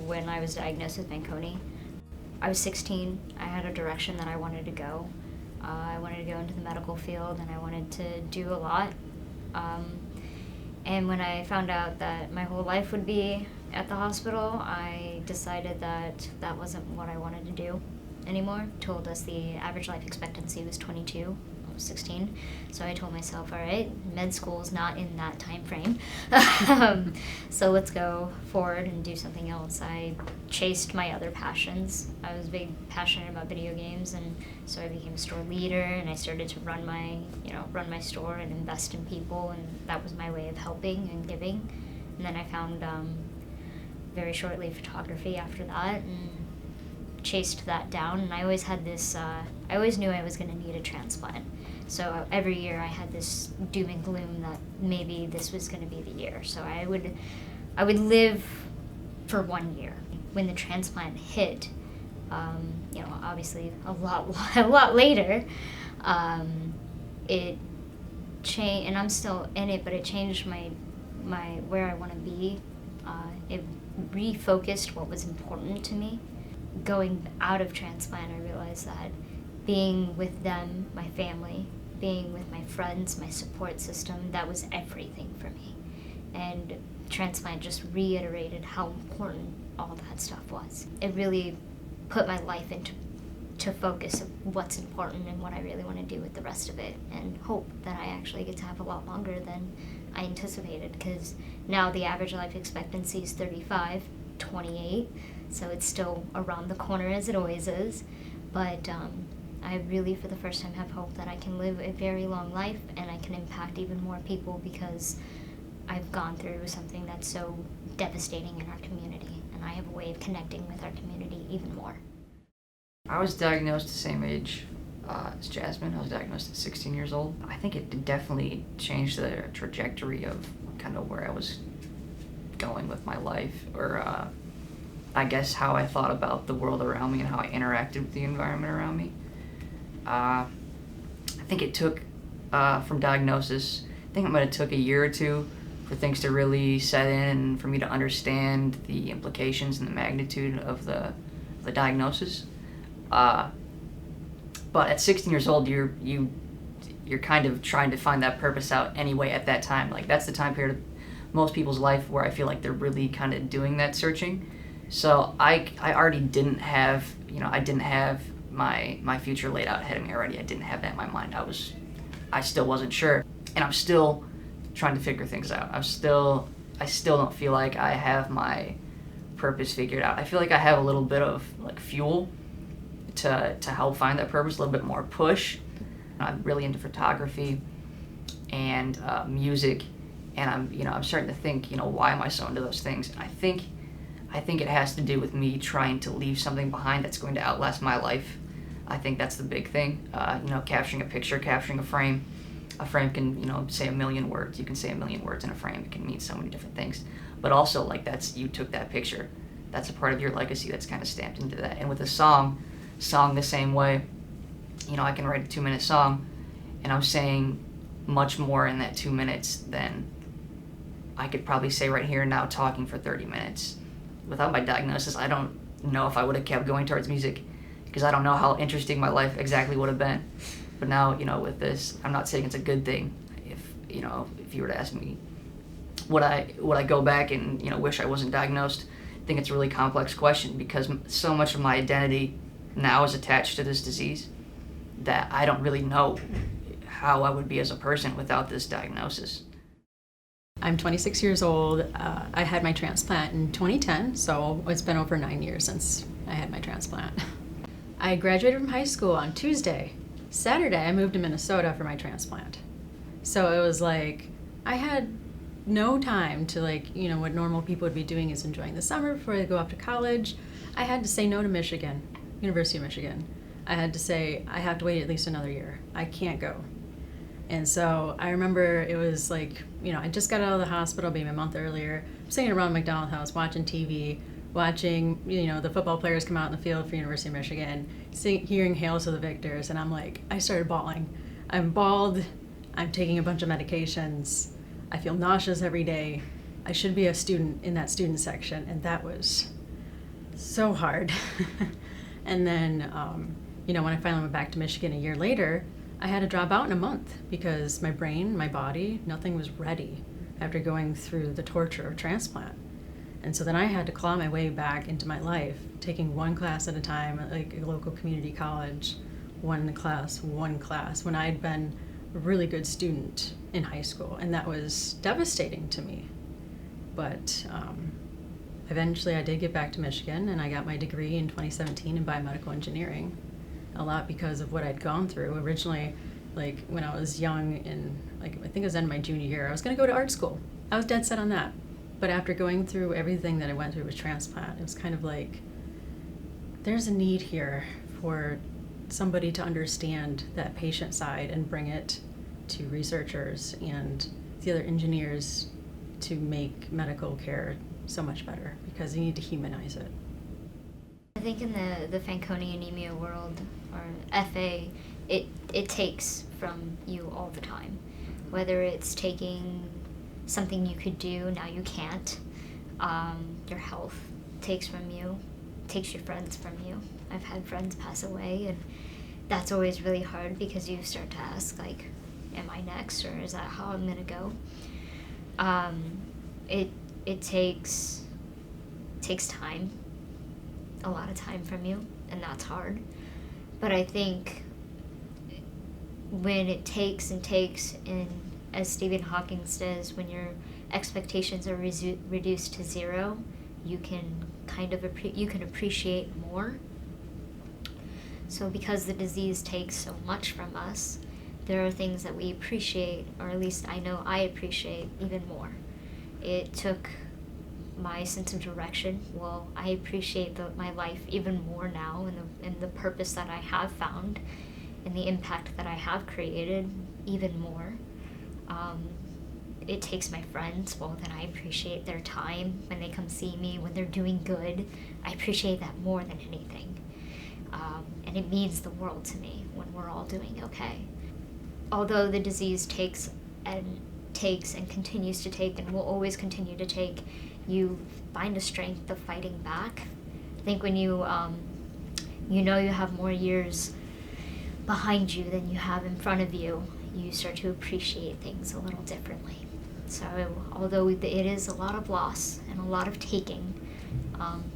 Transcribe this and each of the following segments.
when I was diagnosed with Fanconi. I was 16. I had a direction that I wanted to go. I wanted to go into the medical field, and I wanted to do a lot. And when I found out that my whole life would be at the hospital, I decided that that wasn't what I wanted to do anymore. Told us the average life expectancy was 22. I was 16. So I told myself, all right, med school is not in that time frame. So let's go forward and do something else. I chased my other passions. I was big passionate about video games, and so I became a store leader, and I started to run my store and invest in people, and that was my way of helping and giving. And then I found very shortly photography after that, and chased that down. And I always had this, I always knew I was going to need a transplant. So every year I had this doom and gloom that maybe this was going to be the year. So I would live for 1 year. When the transplant hit, obviously a lot later, it changed, and I'm still in it, but it changed my where I want to be. It refocused what was important to me. Going out of transplant, I realized that being with them, my family, being with my friends, my support system, that was everything for me. And transplant just reiterated how important all that stuff was. It really put my life into focus of what's important and what I really want to do with the rest of it, and hope that I actually get to have a lot longer than I anticipated, because now the average life expectancy is 35, 28, so it's still around the corner as it always is. But I really, for the first time, have hope that I can live a very long life and I can impact even more people, because I've gone through something that's so devastating in our community, and I have a way of connecting with our community even more. I was diagnosed the same age as Jasmine. I was diagnosed at 16 years old. I think it definitely changed the trajectory of kind of where I was going with my life, or I guess how I thought about the world around me and how I interacted with the environment around me. I think it took, from diagnosis, I think it might have took a year or two for things to really set in and for me to understand the implications and the magnitude of the diagnosis. But at 16 years old, you're kind of trying to find that purpose out anyway at that time. Like, that's the time period of most people's life where I feel like they're really kind of doing that searching. So I already didn't have, I didn't have my future laid out ahead of me already. I didn't have that in my mind. I still wasn't sure. And I'm still trying to figure things out. I still don't feel like I have my purpose figured out. I feel like I have a little bit of like fuel to help find that purpose, a little bit more push. I'm really into photography and music, and I'm starting to think, why am I so into those things? And I think it has to do with me trying to leave something behind that's going to outlast my life. I think that's the big thing. Capturing a picture, capturing a frame. A frame can, say 1 million words. You can say 1 million words in a frame. It can mean so many different things. But also, you took that picture. That's a part of your legacy that's kind of stamped into that. And with a song the same way. I can write a 2-minute song, and I'm saying much more in that 2 minutes than I could probably say right here and now talking for 30 minutes. Without my diagnosis, I don't know if I would have kept going towards music, because I don't know how interesting my life exactly would have been. But now, with this, I'm not saying it's a good thing. If you were to ask me, would I go back and, wish I wasn't diagnosed? I think it's a really complex question, because so much of my identity now is attached to this disease that I don't really know how I would be as a person without this diagnosis. I'm 26 years old. I had my transplant in 2010, so it's been over 9 years since I had my transplant. I graduated from high school on Tuesday. Saturday, I moved to Minnesota for my transplant. So it was like, I had no time to what normal people would be doing is enjoying the summer before they go off to college. I had to say no to Michigan, University of Michigan. I had to say, I have to wait at least another year. I can't go. And so I remember it was I just got out of the hospital maybe a month earlier, sitting around McDonald's house, watching TV, watching, the football players come out in the field for University of Michigan, hearing Hails to the Victors, and I started bawling. I'm bald, I'm taking a bunch of medications, I feel nauseous every day, I should be a student in that student section, and that was so hard. And then, when I finally went back to Michigan a year later, I had to drop out in a month because my brain, my body, nothing was ready after going through the torture of transplant. And so then I had to claw my way back into my life, taking one class at a time at like a local community college, one class, when I had been a really good student in high school. And that was devastating to me. But eventually I did get back to Michigan, and I got my degree in 2017 in biomedical engineering, a lot because of what I'd gone through. Originally, like when I was young, I think it was in my junior year, I was going to go to art school. I was dead set on that. But after going through everything that I went through with transplant, it was kind of like, there's a need here for somebody to understand that patient side and bring it to researchers and the other engineers to make medical care so much better, because you need to humanize it. I think in the Fanconi Anemia world, or FA, it takes from you all the time. Whether it's taking something you could do, now you can't. Your health takes from you, takes your friends from you. I've had friends pass away, and that's always really hard because you start to ask, like, am I next, or is that how I'm gonna go? It takes time, a lot of time from you, and that's hard. But I think when it takes and takes, and as Stephen Hawking says, when your expectations are reduced to zero, you can you can appreciate more. So because the disease takes so much from us, there are things that we appreciate, or at least I know I appreciate even more. It took my sense of direction. Well, I appreciate my life even more now, and the purpose that I have found, and the impact that I have created even more. It takes my friends. Well, then I appreciate their time when they come see me, when they're doing good. I appreciate that more than anything. And it means the world to me when we're all doing okay. Although the disease takes and continues to take and will always continue to take, you find a strength of fighting back. I think when you have more years behind you than you have in front of you, you start to appreciate things a little differently. So although it is a lot of loss and a lot of taking,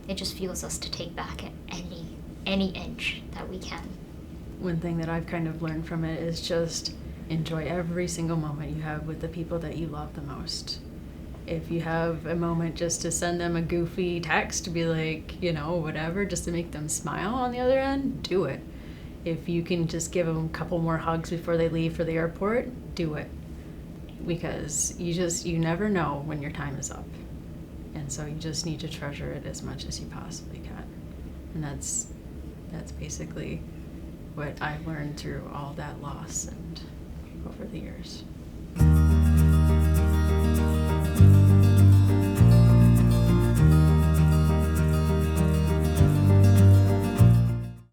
it just fuels us to take back at any inch that we can. One thing that I've kind of learned from it is just enjoy every single moment you have with the people that you love the most. If you have a moment just to send them a goofy text to be like, whatever, just to make them smile on the other end, do it. If you can just give them a couple more hugs before they leave for the airport, do it. Because you never know when your time is up. And so you just need to treasure it as much as you possibly can. And that's basically what I've learned through all that loss and over the years.